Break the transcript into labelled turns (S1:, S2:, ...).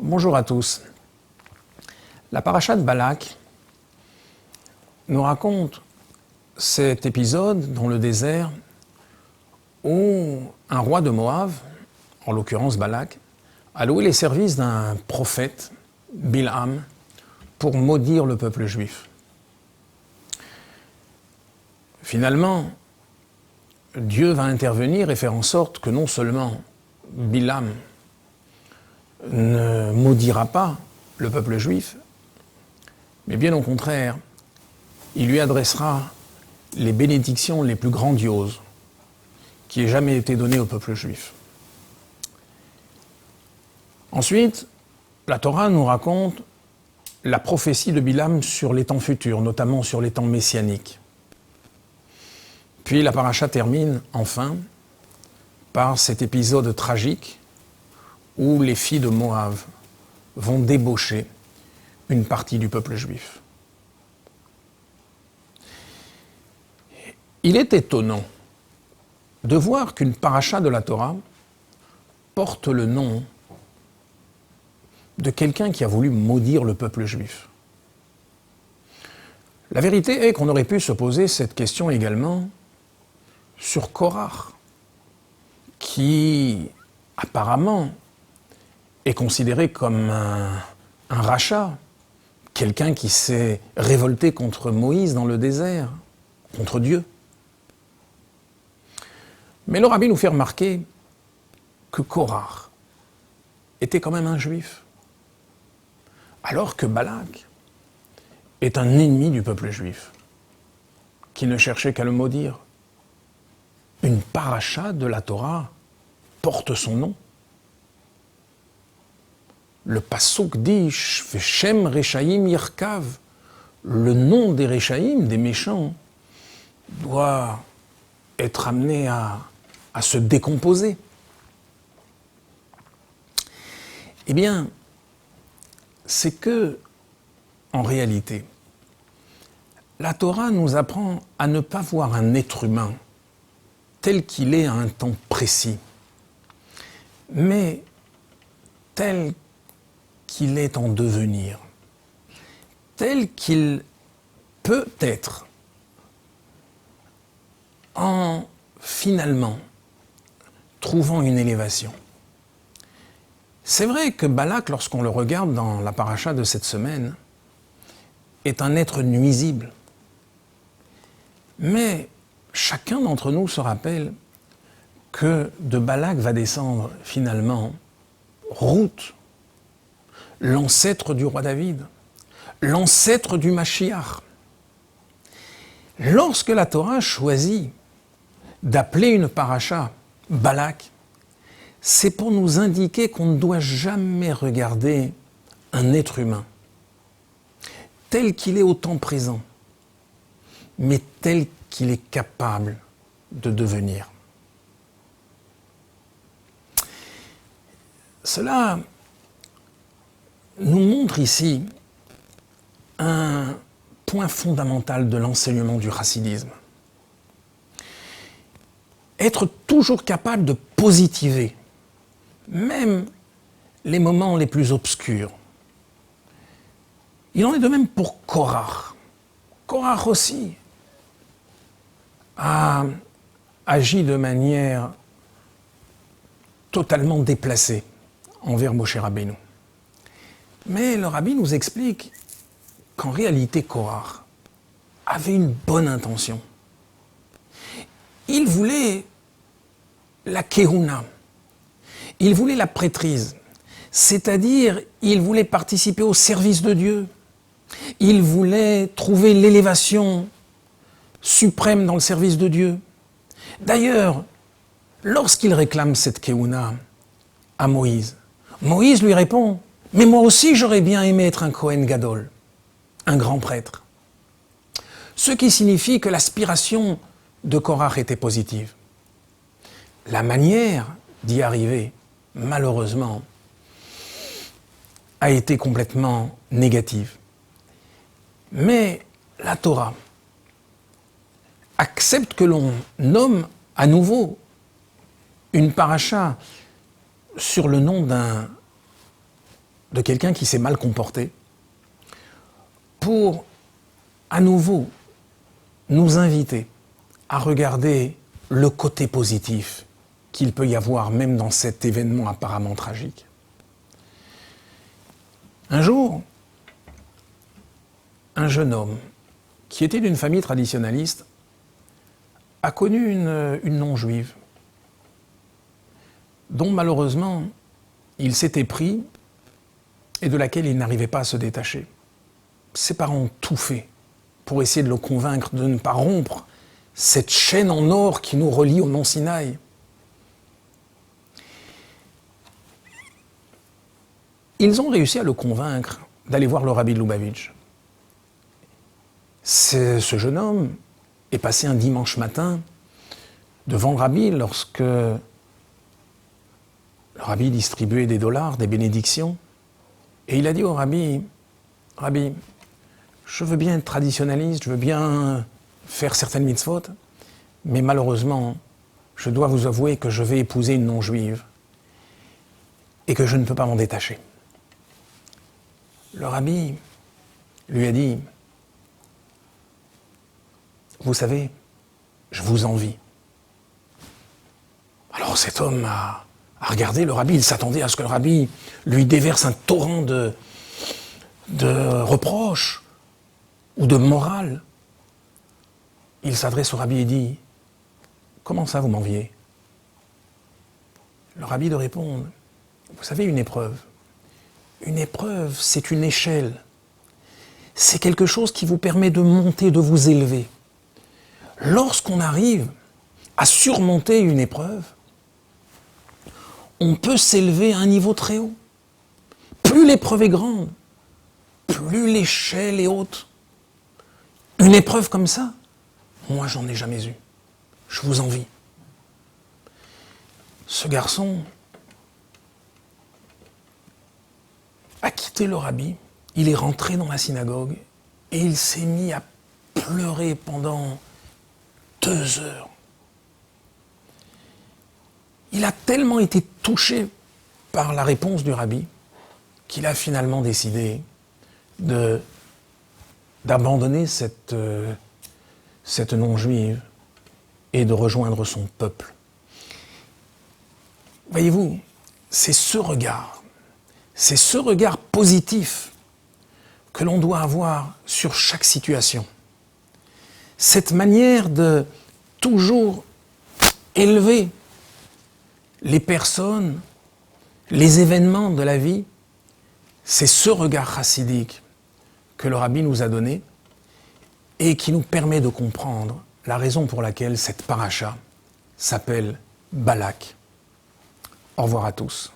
S1: Bonjour à tous. La paracha de Balak nous raconte cet épisode dans le désert où un roi de Moab, en l'occurrence Balak, a loué les services d'un prophète, Bilham, pour maudire le peuple juif. Finalement, Dieu va intervenir et faire en sorte que non seulement Bilham ne maudira pas le peuple juif, mais bien au contraire, il lui adressera les bénédictions les plus grandioses qui aient jamais été données au peuple juif. Ensuite, la Torah nous raconte la prophétie de Bilham sur les temps futurs, notamment sur les temps messianiques. Puis la paracha termine enfin par cet épisode tragique où les filles de Moab vont débaucher une partie du peuple juif. Il est étonnant de voir qu'une paracha de la Torah porte le nom de quelqu'un qui a voulu maudire le peuple juif. La vérité est qu'on aurait pu se poser cette question également sur Korach, qui apparemment est considéré comme un rachat, quelqu'un qui s'est révolté contre Moïse dans le désert, contre Dieu. Mais le rabbi nous fait remarquer que Korach était quand même un juif, alors que Balak est un ennemi du peuple juif, qui ne cherchait qu'à le maudire. Une paracha de la Torah porte son nom. Le passouk dit « Shem Rechaim Yirkav », le nom des Rechaim, des méchants, doit être amené à se décomposer. Eh bien, c'est que, en réalité, la Torah nous apprend à ne pas voir un être humain tel qu'il est à un temps précis, mais tel qu'il est en devenir, tel qu'il peut être en finalement trouvant une élévation. C'est vrai que Balak, lorsqu'on le regarde dans la paracha de cette semaine, est un être nuisible. Mais chacun d'entre nous se rappelle que de Balak va descendre finalement Ruth, l'ancêtre du roi David, l'ancêtre du Mashiach. Lorsque la Torah choisit d'appeler une paracha Balak, c'est pour nous indiquer qu'on ne doit jamais regarder un être humain tel qu'il est au temps présent, mais tel qu'il est capable de devenir. Cela nous montre ici un point fondamental de l'enseignement du chassidisme. Être toujours capable de positiver, même les moments les plus obscurs. Il en est de même pour Korach. Korach aussi a agi de manière totalement déplacée envers Moshe Rabbeinu. Mais le rabbi nous explique qu'en réalité, Korach avait une bonne intention. Il voulait la Kehuna, il voulait la prêtrise, c'est-à-dire il voulait participer au service de Dieu, il voulait trouver l'élévation suprême dans le service de Dieu. D'ailleurs, lorsqu'il réclame cette Kehuna à Moïse, Moïse lui répond « Mais moi aussi j'aurais bien aimé être un Kohen Gadol, un grand prêtre ». Ce qui signifie que l'aspiration de Korach était positive. La manière d'y arriver, malheureusement, a été complètement négative. Mais la Torah accepte que l'on nomme à nouveau une paracha sur le nom de quelqu'un qui s'est mal comporté pour à nouveau nous inviter à regarder le côté positif qu'il peut y avoir même dans cet événement apparemment tragique. Un jour, un jeune homme qui était d'une famille traditionnaliste a connu une non-juive dont malheureusement il s'était pris et de laquelle il n'arrivait pas à se détacher. Ses parents ont tout fait pour essayer de le convaincre de ne pas rompre cette chaîne en or qui nous relie au mont Sinaï. Ils ont réussi à le convaincre d'aller voir le rabbi de Lubavitch. Ce jeune homme est passé un dimanche matin devant le rabbi lorsque le rabbi distribuait des dollars, des bénédictions. Et il a dit au rabbi, « Rabbi, je veux bien être traditionnaliste, je veux bien faire certaines mitzvot, mais malheureusement, je dois vous avouer que je vais épouser une non-juive et que je ne peux pas m'en détacher. » Le rabbi lui a dit, « Vous savez, je vous envie. » Alors cet homme a regardé le rabbi, il s'attendait à ce que le rabbi lui déverse un torrent de reproches ou de morale. Il s'adresse au rabbi et dit, « Comment ça vous m'enviez ?» Le rabbi de répondre, « Vous savez, une épreuve, c'est une échelle. C'est quelque chose qui vous permet de monter, de vous élever. Lorsqu'on arrive à surmonter une épreuve, on peut s'élever à un niveau très haut. Plus l'épreuve est grande, plus l'échelle est haute. Une épreuve comme ça, moi j'en ai jamais eu. Je vous envie. » Ce garçon a quitté le rabbi, il est rentré dans la synagogue et il s'est mis à pleurer pendant 2 heures. Il a tellement été touché par la réponse du rabbi qu'il a finalement décidé d'abandonner cette non-juive et de rejoindre son peuple. Voyez-vous, c'est ce regard positif que l'on doit avoir sur chaque situation. Cette manière de toujours élever les personnes, les événements de la vie, c'est ce regard chassidique que le rabbi nous a donné et qui nous permet de comprendre la raison pour laquelle cette paracha s'appelle Balak. Au revoir à tous.